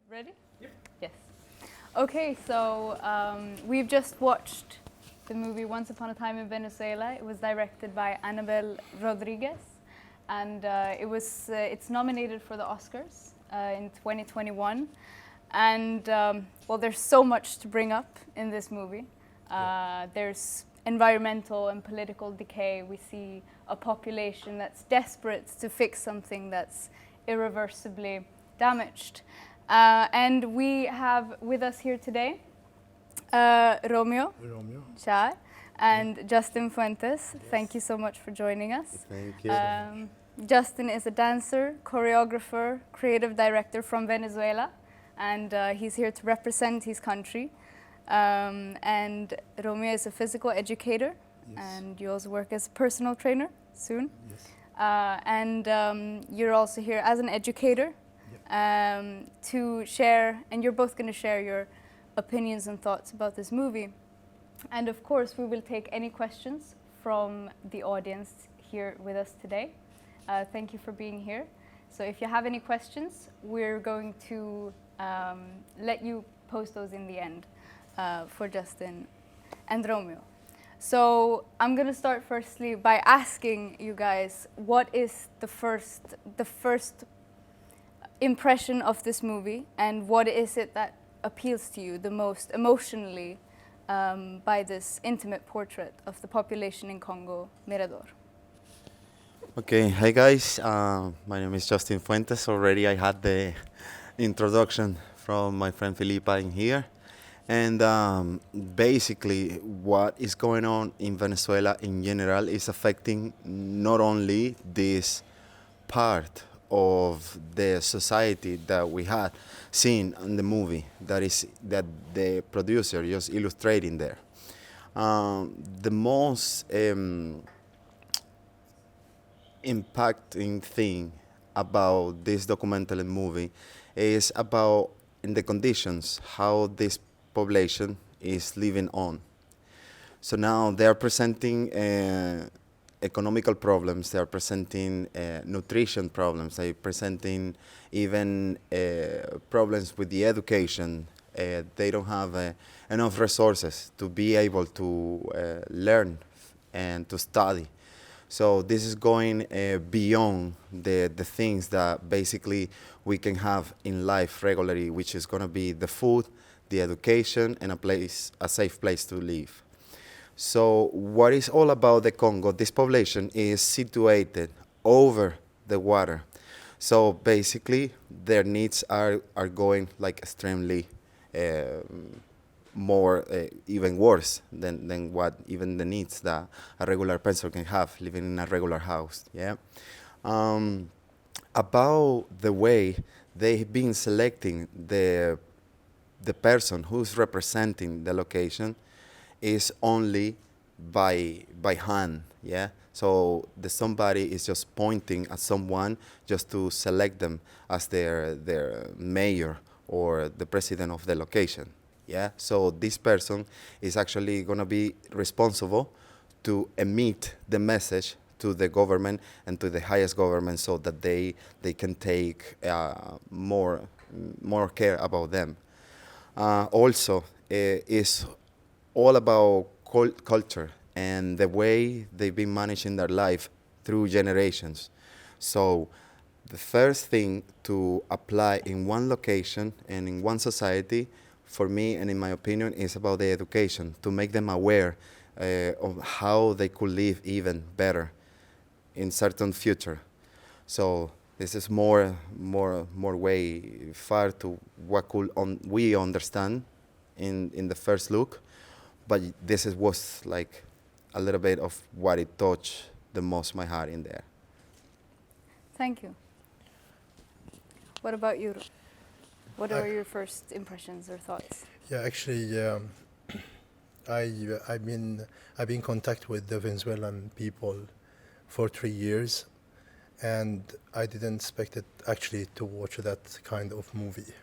Ready? Yep. Yes. Okay, so we've just watched the movie Once Upon a Time in Venezuela. It was directed by Annabel Rodriguez, and it's nominated for the Oscars in 2021. And well, there's so much to bring up in this movie. There's environmental and political decay. We see a population that's desperate to fix something that's irreversibly damaged. And we have with us here today Romeo Chaar and Justin Fuentes. Yes. Thank you so much for joining us. Thank you. Justin is a dancer, choreographer, creative director from Venezuela, and he's here to represent his country. And Romeo is a physical educator, yes. And you also work as a personal trainer soon. Yes. And you're also here as an educator. To share, and you're both going to share your opinions and thoughts about this movie. And of course, we will take any questions from the audience here with us today. Thank you for being here. So if you have any questions, we're going to let you post those in the end for Justin and Romeo. So I'm going to start firstly by asking you guys, what is the first impression of this movie, and what is it that appeals to you the most emotionally by this intimate portrait of the population in Congo, Mirador? Okay, hi guys. My name is Justin Fuentes. Already I had the introduction from my friend Filipa in here. And basically what is going on in Venezuela in general is affecting not only this part of the society that we had seen in the movie, that the producer just illustrating there. The most impacting thing about this documentary movie is about in the conditions how this population is living on. So now they are presenting economical problems, they are presenting nutrition problems, they are presenting even problems with the education. They don't have enough resources to be able to learn and to study. So this is going beyond the things that basically we can have in life regularly, which is going to be the food, the education, and a safe place to live. So what is all about the Congo, this population is situated over the water. So basically their needs are going like extremely more, even worse than what even the needs that a regular person can have living in a regular house. Yeah. About the way they've been selecting the person who's representing the location is only by hand, yeah? So somebody is just pointing at someone just to select them as their mayor or the president of the location, yeah? So this person is actually gonna be responsible to emit the message to the government and to the highest government so that they can take more care about them. Also, is all about culture and the way they've been managing their life through generations. So the first thing to apply in one location and in one society, for me and in my opinion, is about the education, to make them aware of how they could live even better in certain future. So this is more way far to what could we understand in the first look, but was like a little bit of what it touched the most my heart in there. Thank you. What about you? What are your first impressions or thoughts? Yeah, actually, I've been in contact with the Venezuelan people for 3 years, and I didn't expect it actually to watch that kind of movie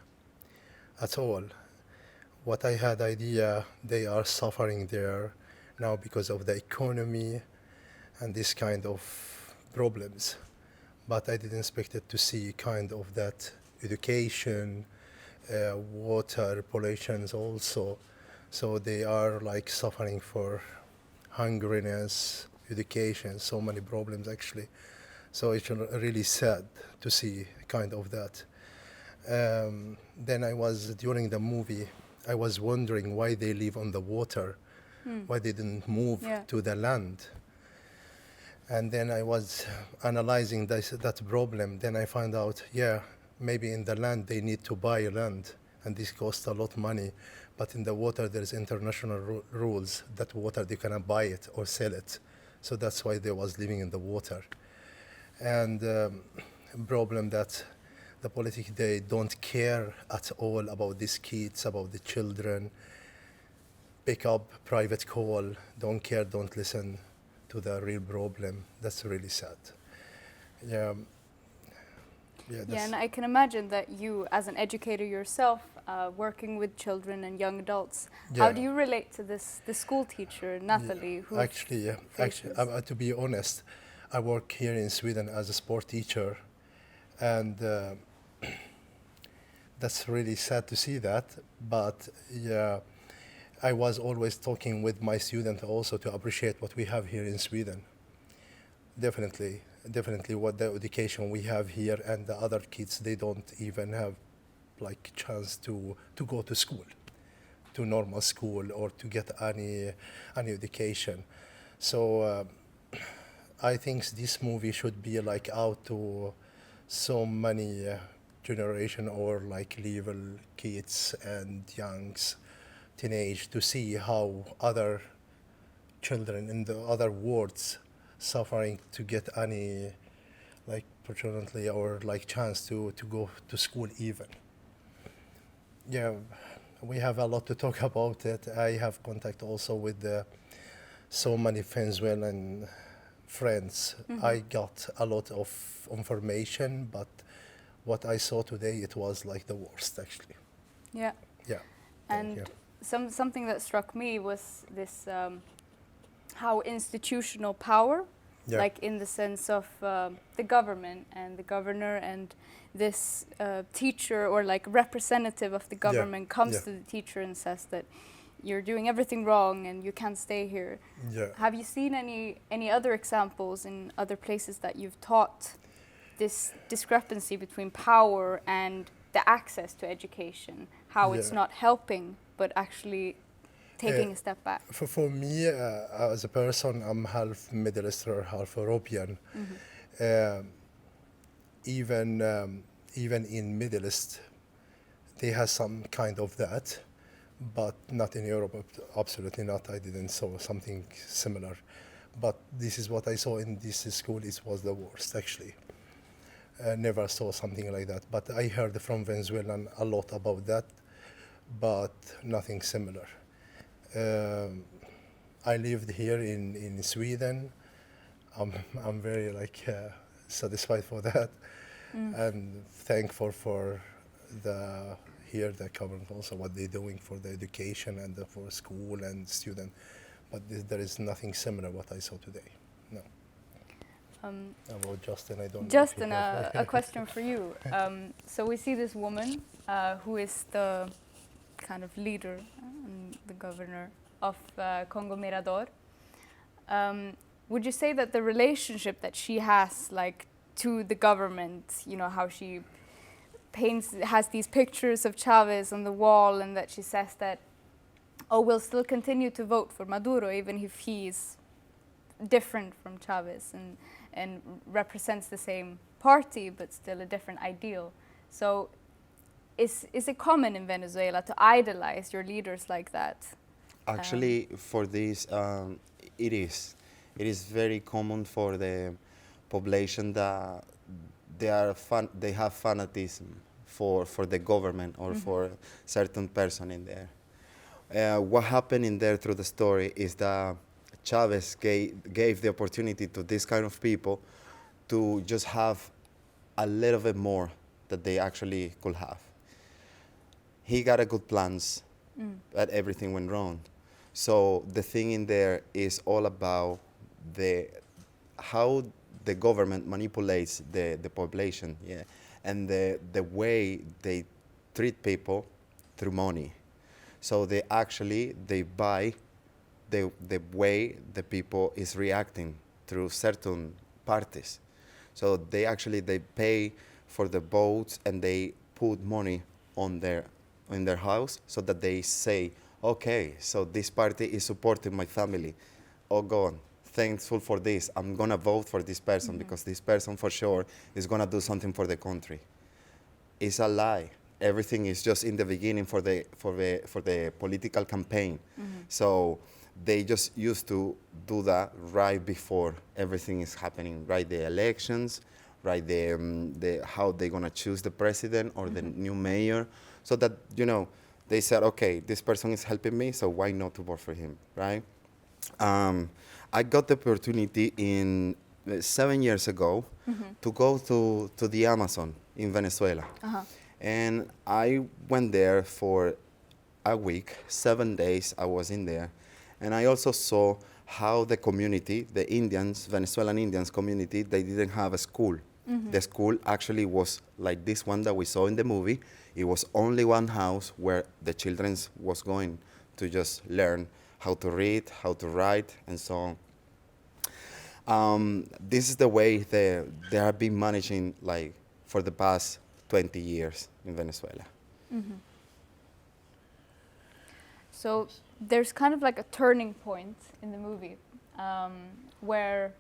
at all. What I had idea, they are suffering there now because of the economy and this kind of problems. But I didn't expect it to see kind of that education water pollutions also. So they are like suffering for hungriness, education, so many problems actually. So it's really sad to see kind of that. Then during the movie, I was wondering why they live on the water, why they didn't move to the land. And then I was analyzing that problem. Then I found out, maybe in the land they need to buy land, and this costs a lot of money. But in the water, there's international rules that water they cannot buy it or sell it. So that's why they was living in the water. And problem that the politics, they don't care at all about these kids, about the children. Pick up private call, don't care, don't listen to the real problem. That's really sad. Yeah, and I can imagine that you, as an educator yourself, working with children and young adults, how do you relate to the school teacher, Natalie? Who actually, to be honest, I work here in Sweden as a sport teacher, and that's really sad to see that. But I was always talking with my students also to appreciate what we have here in Sweden. Definitely what the education we have here, and the other kids, they don't even have like chance to go to school, to normal school, or to get any education. So I think this movie should be like out to so many generation or like level kids and youngs, teenage, to see how other children in the other worlds suffering to get any like opportunity or like chance to go to school even. We have a lot to talk about it. I have contact also with so many Venezuelan friends. I got a lot of information, but what I saw today, it was like the worst actually. And something that struck me was this how institutional power, like in the sense of the government and the governor and this teacher or like representative of the government comes to the teacher and says that you're doing everything wrong and you can't stay here. Have you seen any other examples in other places that you've taught this discrepancy between power and the access to education, how it's not helping but actually taking a step back? For me, as a person, I'm half Middle Eastern, half European. Even in Middle East, they have some kind of that, but not in Europe. Absolutely not. I didn't saw something similar. But this is what I saw in this school. It was the worst, actually. Never saw something like that. But I heard from Venezuelan a lot about that, but nothing similar. I lived here in Sweden. I'm very satisfied for that, and thankful for the government also what they're doing for the education and for school and student. But there is nothing similar what I saw today. No. About Justin, I don't. Justin, a question for you. So we see this woman who is the kind of leader, the governor of Congo Mirador. Would you say that the relationship that she has, like, to the government, you know, how she has these pictures of Chavez on the wall, and that she says that, oh, we'll still continue to vote for Maduro even if he's different from Chavez and represents the same party but still a different ideal. So is it common in Venezuela to idolize your leaders like that? Actually, for this, it is. It is very common for the population that they have fanatism for the government or for certain person in there. What happened in there through the story is that Chavez gave the opportunity to this kind of people to just have a little bit more that they actually could have. He got a good plans, but everything went wrong. So the thing in there is all about how the government manipulates the population, and the way they treat people through money. So they buy the way the people is reacting through certain parties. So they pay for the votes and they put money on in their house so that they say, okay, so this party is supporting my family. Oh God, thankful for this. I'm gonna vote for this person because this person for sure is gonna do something for the country. It's a lie. Everything is just in the beginning for the political campaign. So they just used to do that right before everything is happening, right? The elections, right? The how they're gonna choose the president or the new mayor, so that they said, okay, this person is helping me, so why not to vote for him, right? I got the opportunity in 7 years ago to go to the Amazon in Venezuela. And I went there for a week, 7 days I was in there. And I also saw how the community, the Indians, Venezuelan Indians community, they didn't have a school. The school actually was like this one that we saw in the movie. It was only one house where the children was going to just learn how to read, how to write, and so on. This is the way they have been managing like for the past 20 years in Venezuela. So there's kind of like a turning point in the movie where,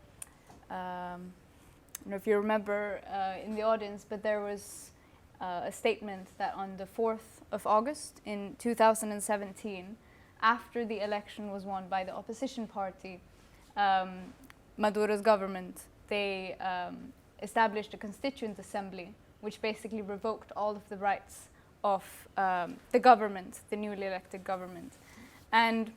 I don't know if you remember in the audience, but there was a statement that on the 4th of August in 2017, after the election was won by the opposition party, Maduro's government, they established a constituent assembly, which basically revoked all of the rights of the government, the newly elected government. And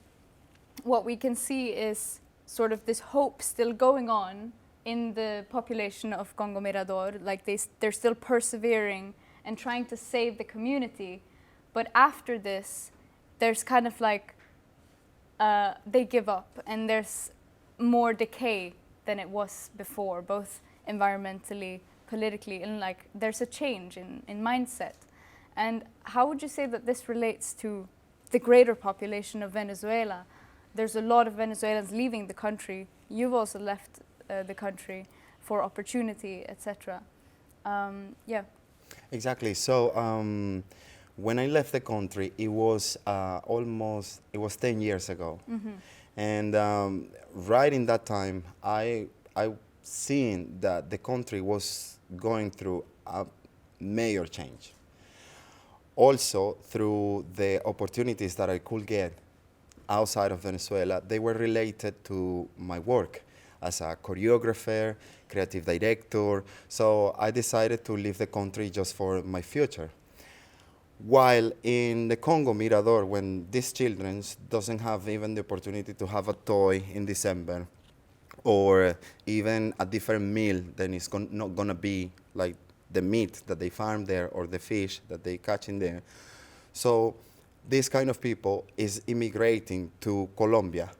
what we can see is sort of this hope still going on in the population of Congo Mirador, like they're still persevering and trying to save the community. But after this, there's kind of like, they give up and there's more decay than it was before, both environmentally, politically, and like there's a change in mindset. And how would you say that this relates to the greater population of Venezuela? There's a lot of Venezuelans leaving the country. You've also left the country for opportunity, etc. Yeah. Exactly. So when I left the country, it was 10 years ago. And right in that time, I seen that the country was going through a major change. Also, through the opportunities that I could get outside of Venezuela, they were related to my work as a choreographer, creative director. So I decided to leave the country just for my future. While in the Congo Mirador, when these children doesn't have even the opportunity to have a toy in December, or even a different meal, then it's not gonna be like the meat that they farm there or the fish that they catch in there. So this kind of people is immigrating to Colombia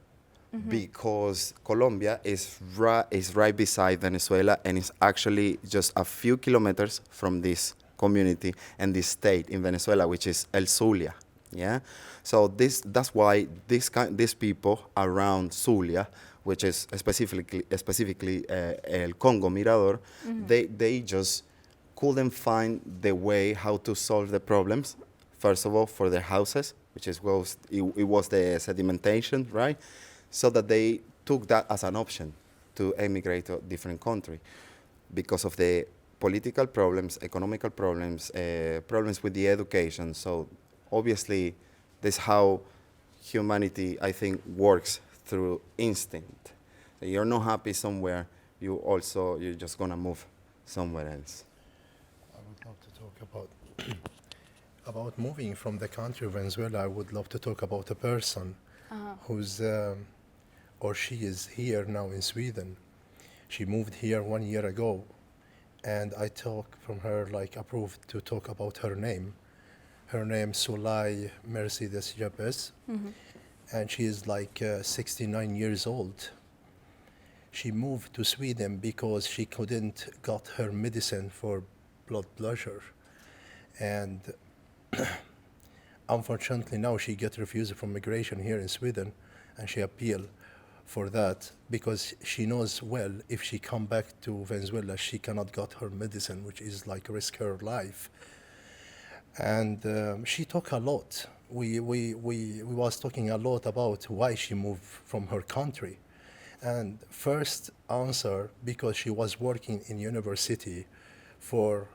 because Colombia is right beside Venezuela and is actually just a few kilometers from this community and this state in Venezuela, which is El Zulia. Yeah, so that's why these people around Zulia, which is specifically El Congo Mirador, they just couldn't find the way how to solve the problems. First of all, for their houses, which it was the sedimentation, right? So that they took that as an option to emigrate to a different country because of the political problems, economical problems, problems with the education. So obviously, this is how humanity, I think, works through instinct. You're not happy somewhere, you're just gonna move somewhere else. I would love to talk about moving from the country of Venezuela. I would love to talk about a person who's or she is here now in Sweden. She moved here 1 year ago, and I talk from her, like, approved to talk about her name. Her name Solay Mercedes Yepes, and she is like 69 years old. She moved to Sweden because she couldn't got her medicine for blood pressure, and unfortunately now she get refused from migration here in Sweden, and she appealed for that because she knows well if she come back to Venezuela she cannot get her medicine, which is like risk her life. And she talked a lot. We was talking a lot about why she moved from her country. And first answer, because she was working in university for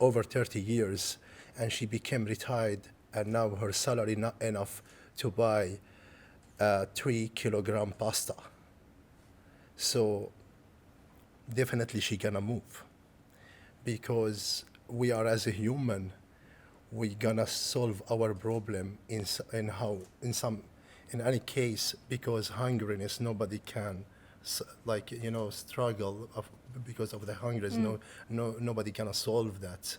over 30 years, and she became retired, and now her salary not enough to buy 3 kilogram pasta. So definitely she gonna move, because we are as a human, we gonna solve our problem in any case, because hungriness nobody can struggle because of the hunger. Nobody gonna solve that.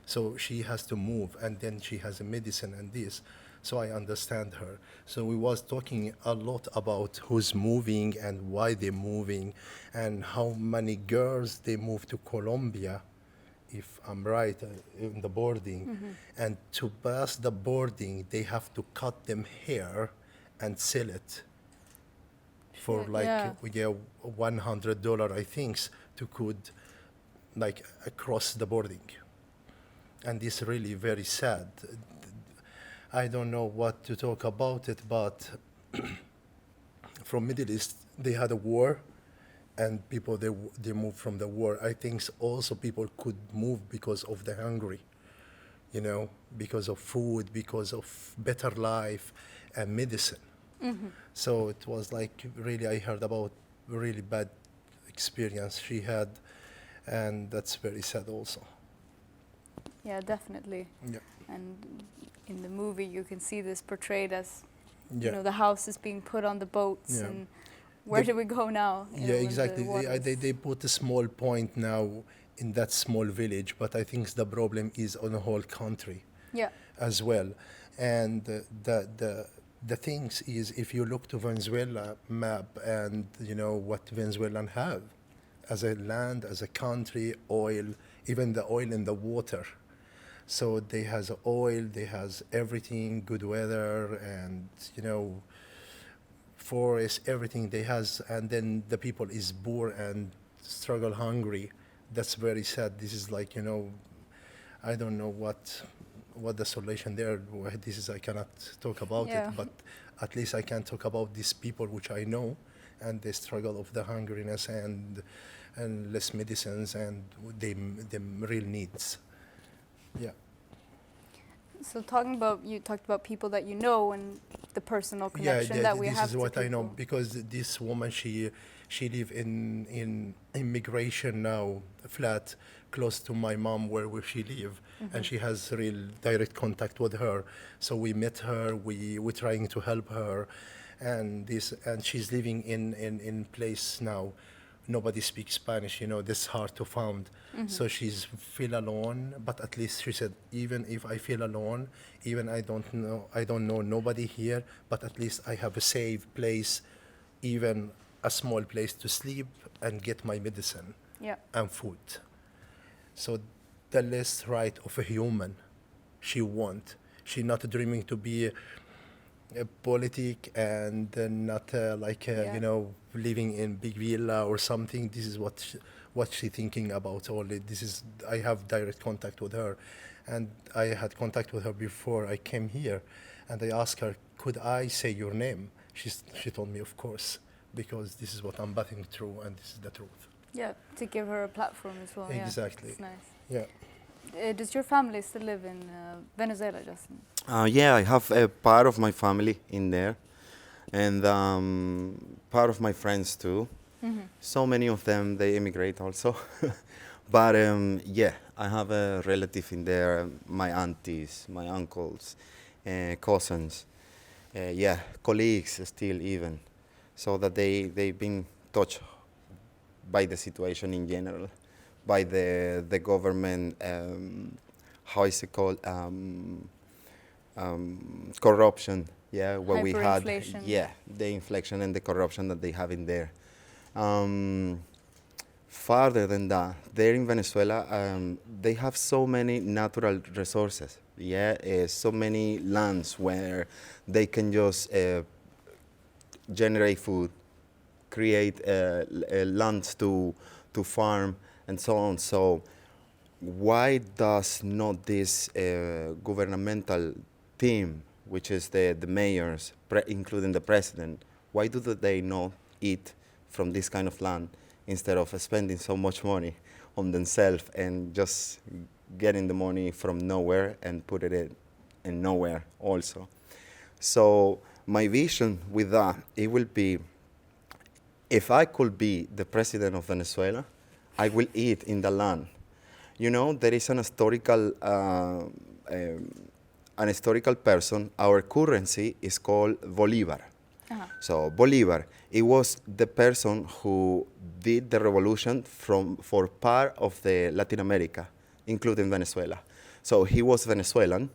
So she has to move, and then she has a medicine and this. So I understand her. So we was talking a lot about who's moving and why they're moving, and how many girls they move to Colombia, if I'm right, in the boarding. And to pass the boarding, they have to cut them hair and sell it for $100, I think, to could across the boarding. And this really very sad. I don't know what to talk about it, but from Middle East, they had a war, and people, they moved from the war. I think also people could move because of the hungry, because of food, because of better life and medicine. So it was really, I heard about really bad experience she had, and that's very sad also. Yeah, definitely. Yeah. And in the movie, you can see this portrayed as, Yeah. the house is being put on the boats, Yeah. and where do we go now? Yeah, exactly. They put a small point now in that small village, but I think the problem is on the whole country. Yeah. As well. And the things is, if you look to Venezuela map and what Venezuelan have as a land, as a country, oil, even the oil and the water. So they has oil, they has everything, good weather, and forest, everything they has, and then the people is poor and struggle hungry. That's very sad. This is I don't know what the solution there. This is, I cannot talk about it, but at least I can talk about these people which I know, and the struggle of the hungriness and less medicines and the real needs. Yeah. So you talked about people that you know and the personal connection that we have to people. This is what I know, because this woman, she live in immigration now, flat close to my mom where she live, and she has real direct contact with her. So we met her, we're trying to help her, and she's living in place now. Nobody speaks Spanish, this hard to find. So she's feel alone, but at least she said, even if I feel alone, even I don't know nobody here, but at least I have a safe place, even a small place to sleep and get my medicine and food. So the less right of a human she want. She not dreaming to be a politic and not living in big villa or something. This is what she thinking about. I have direct contact with her, and I had contact with her before I came here, and I asked her, could I say your name? She told me, of course, because this is what I'm battling through, and this is the truth. Yeah, to give her a platform as well. Exactly. Yeah, that's nice. Yeah. Does your family still live in Venezuela, Justin? Yeah, I have a part of my family in there, and part of my friends too. So many of them, they immigrate also. But yeah, I have a relative in there, my aunties, my uncles, cousins, colleagues still even, so that they've been touched by the situation in general, by the government, how is it called, corruption, what we had, the inflation and the corruption that they have in there. farther than that, there in Venezuela, they have so many natural resources. Yeah, so many lands where they can just generate food, create lands to farm and so on. So why does not this governmental team, which is the mayors, including the president, why do they not eat from this kind of land instead of spending so much money on themselves and just getting the money from nowhere and put it in nowhere also? So my vision with that, it will be, if I could be the president of Venezuela, I will eat in the land. You know, there is an historical person. Our currency is called Bolivar. Uh-huh. So Bolivar, it was the person who did the revolution for part of the Latin America, including Venezuela. So he was Venezuelan,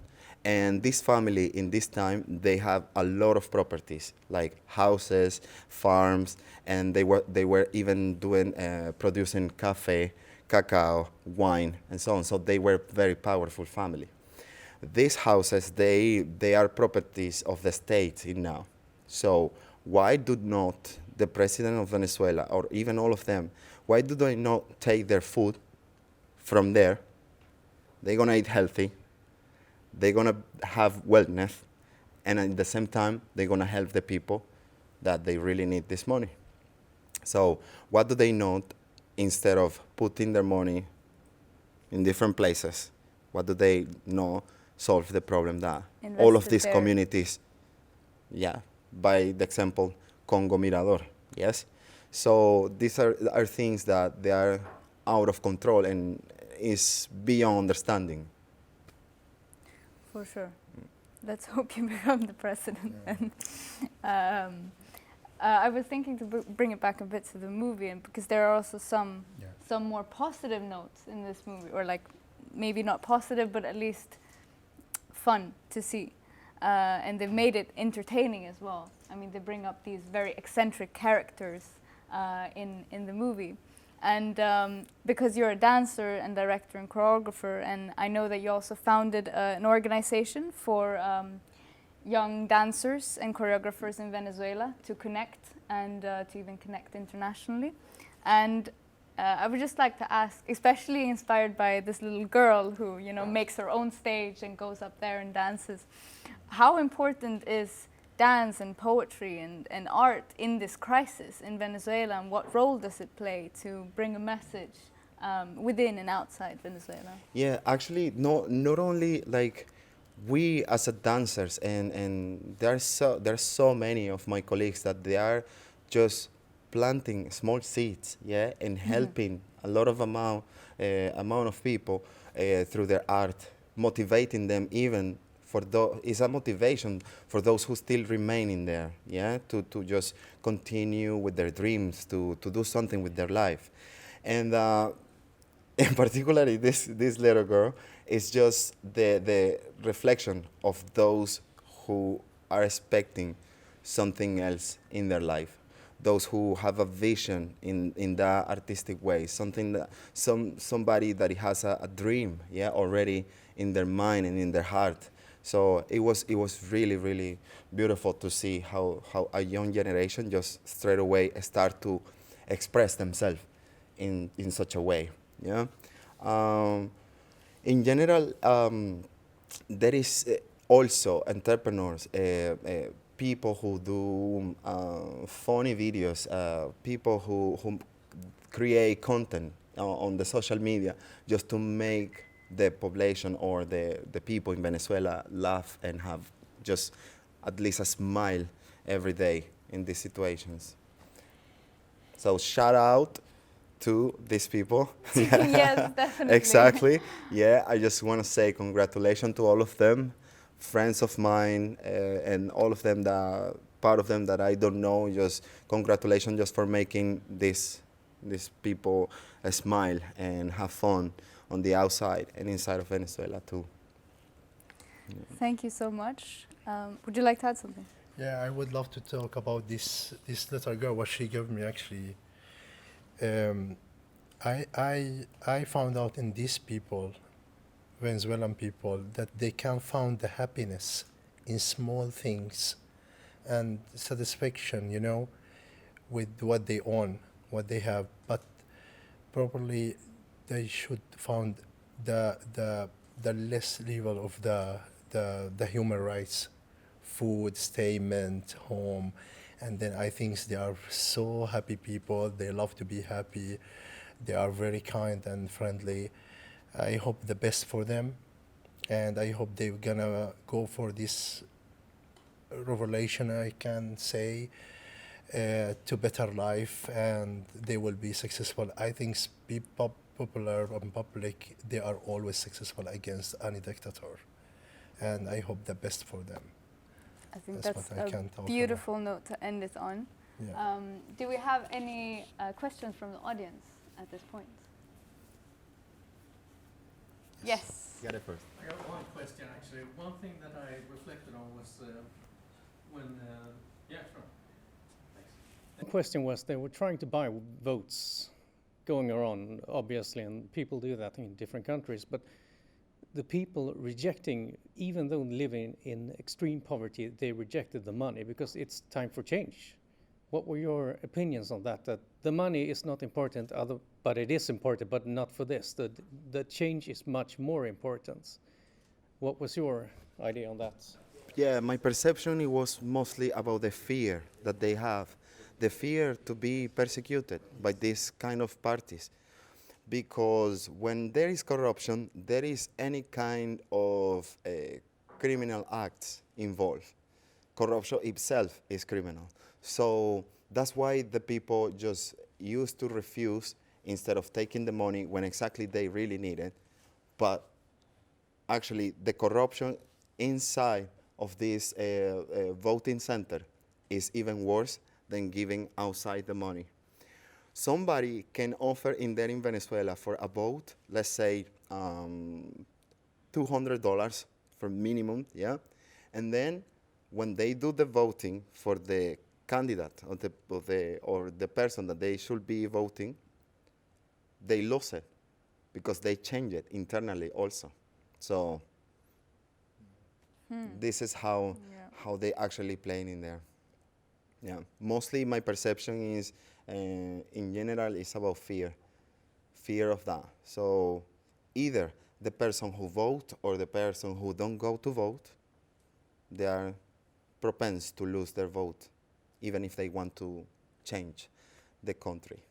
and this family in this time, they have a lot of properties like houses, farms, and they were even doing producing cafe, cacao, wine, and so on. So they were a very powerful family. These houses, they are properties of the state in now. So why do not the president of Venezuela, or even all of them, why do they not take their food from there? They're gonna eat healthy, they're gonna have wellness, and at the same time, they're gonna help the people that they really need this money. So what do they not, instead of putting their money in different places, what do they know solve the problem that all of these there. communities, yeah, by the example, Congo Mirador, yes? So these are things that they are out of control and is beyond understanding. For sure. Let's hope you become the president. Yeah. And I was thinking to bring it back a bit to the movie, and because there are also some more positive notes in this movie, or like maybe not positive, but at least fun to see. And they've made it entertaining as well. I mean, they bring up these very eccentric characters in the movie. And because you're a dancer and director and choreographer, and I know that you also founded an organization for young dancers and choreographers in Venezuela to connect and to even connect internationally. And I would just like to ask, especially inspired by this little girl who, you know, makes her own stage and goes up there and dances, how important is dance and poetry and art in this crisis in Venezuela, and what role does it play to bring a message within and outside Venezuela? Yeah, actually, not only like we as a dancers, and there's so many of my colleagues that they are just planting small seeds, yeah, and helping a lot of amount of people through their art, motivating them even. It's a motivation for those who still remain in there, yeah, to just continue with their dreams, to do something with their life. And in particular, this little girl is just the reflection of those who are expecting something else in their life, those who have a vision in that artistic way, something that somebody that has a dream, yeah, already in their mind and in their heart. So it was really, really beautiful to see how a young generation just straight away start to express themselves in such a way. Yeah. In general, there is also entrepreneurs, people who do funny videos, people who create content on the social media just to make the population or the people in Venezuela laugh and have just at least a smile every day in these situations. So shout out to these people. Yes, definitely. Exactly. Yeah, I just want to say congratulations to all of them, friends of mine, and all of them part of them that I don't know. Just congratulations just for making these people smile and have fun on the outside and inside of Venezuela too. Yeah. Thank you so much. Would you like to add something? Yeah, I would love to talk about this little girl, what she gave me actually. I found out in these people, Venezuelan people, that they can find the happiness in small things and satisfaction, you know, with what they own, what they have. But probably they should find the less level of the human rights, food, statement, home, and then I think they are so happy people. They love to be happy. They are very kind and friendly. I hope the best for them, and I hope they're gonna go for this revelation, I can say, to better life, and they will be successful. I think popular and public, they are always successful against any dictator, and I hope the best for them. I think That's that's what I can talk a beautiful note to end it on. Yeah. Do we have any questions from the audience at this point? Yes. Get it first. I got one question actually. One thing that I reflected on was when, yeah, sure. Thanks. The question was they were trying to buy votes going around, obviously, and people do that in different countries. But the people rejecting, even though living in extreme poverty, they rejected the money because it's time for change. What were your opinions on that? That the money is not important, but it is important, but not for this. The change is much more important. What was your idea on that? Yeah, my perception, it was mostly about the fear that they have, the fear to be persecuted by these kind of parties. Because when there is corruption, there is any kind of criminal acts involved. Corruption itself is criminal. So that's why the people just used to refuse instead of taking the money when exactly they really need it. But actually, the corruption inside of this voting center is even worse than giving outside the money. Somebody can offer in there in Venezuela for a vote, let's say $200 for minimum, yeah? And then when they do the voting for the candidate or the person that they should be voting, they lose it because they change it internally also. So this is how they actually playing in there. Yeah, mostly my perception is, in general, it's about fear of that. So either the person who vote or the person who don't go to vote, they are propense to lose their vote, even if they want to change the country.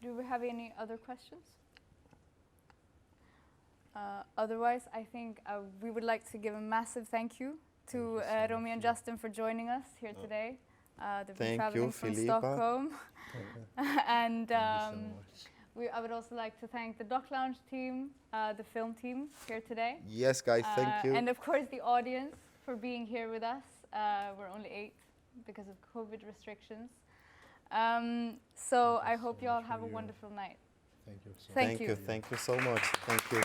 Do we have any other questions? Otherwise, I think we would like to give a massive thank you to Romeo and Justin for joining us here today. They've been traveling from Stockholm. And I would also like to thank the Doc Lounge team, the film team here today. Yes, guys, thank you. And of course the audience for being here with us. We're only 8 because of COVID restrictions. So I hope you all have a wonderful night. Thank you. Thank you. Thank you so much. Thank you.